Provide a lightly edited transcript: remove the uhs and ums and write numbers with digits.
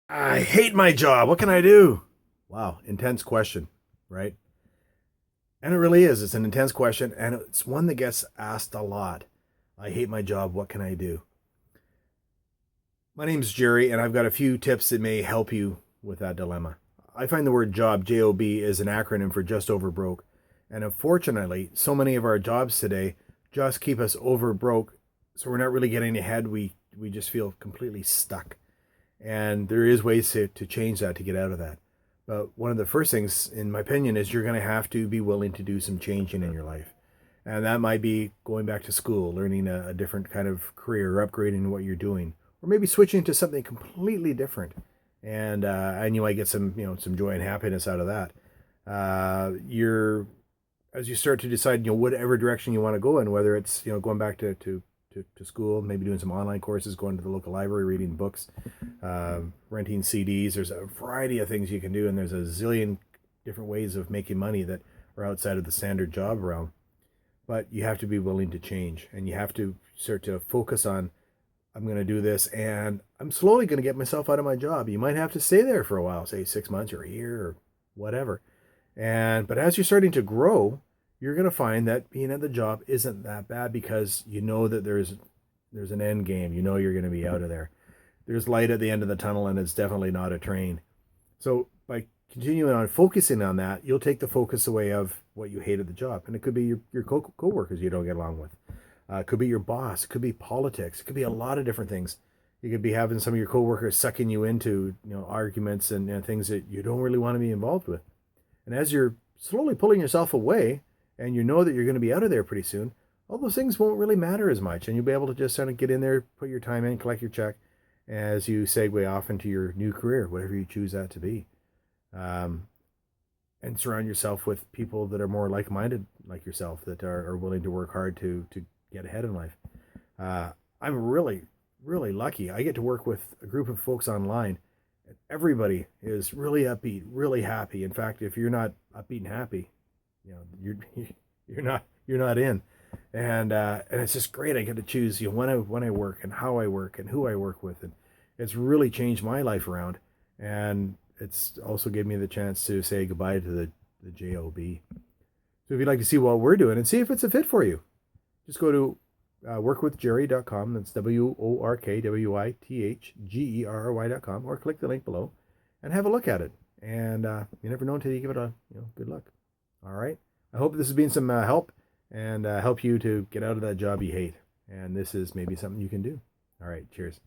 I hate my job. What can I do? Wow, intense question, right? And it really is. It's an intense question, and it's one that gets asked a lot. I hate my job. What can I do? My name's Jerry, and I've got a few tips that may help you with that dilemma. I find the word job, JOB, is an acronym for just over broke. And unfortunately, so many of our jobs today just keep us over broke. So we're not really getting ahead. We just feel completely stuck. And there is ways to change that, to get out of that. But one of the first things, in my opinion, is you're going to have to be willing to do some changing in your life. And that might be going back to school, learning a different kind of career, upgrading what you're doing, or maybe switching to something completely different. And you might get some joy and happiness out of that. You're As you start to decide, whatever direction you want to go in, whether it's going back to school, maybe doing some online courses, going to the local library, reading books, renting CDs. There's a variety of things you can do, and there's a zillion different ways of making money that are outside of the standard job realm. But you have to be willing to change, and you have to start to focus on, I'm going to do this, and I'm slowly going to get myself out of my job. You might have to stay there for a while, say 6 months or a year or whatever. But as you're starting to grow, you're going to find that being at the job isn't that bad, because you know that there's an end game. You know you're going to be out of there. There's light at the end of the tunnel, and it's definitely not a train. So by continuing on focusing on that, you'll take the focus away of what you hate at the job. And it could be your co-workers you don't get along with. It could be your boss. It could be politics. It could be a lot of different things. You could be having some of your coworkers sucking you into arguments and things that you don't really want to be involved with. And as you're slowly pulling yourself away, and you know that you're going to be out of there pretty soon, all those things won't really matter as much. And you'll be able to just kind of get in there, put your time in, collect your check as you segue off into your new career, whatever you choose that to be. Um, and surround yourself with people that are more like-minded like yourself, that are willing to work hard to get ahead in life. I'm really lucky. I get to work with a group of folks online. Everybody is really upbeat, really happy. In fact, if you're not upbeat and happy, you're you're not in. And it's just great. I get to choose when I work, and how I work, and who I work with, and it's really changed my life around. And it's also given me the chance to say goodbye to the job. So if you'd like to see what we're doing and see if it's a fit for you, just go to workwithjerry.com. That's workwithgerry.com, or click the link below and have a look at it. And you never know until you give it a good look. All right. I hope this has been some help, and help you to get out of that job you hate. And this is maybe something you can do. All right. Cheers.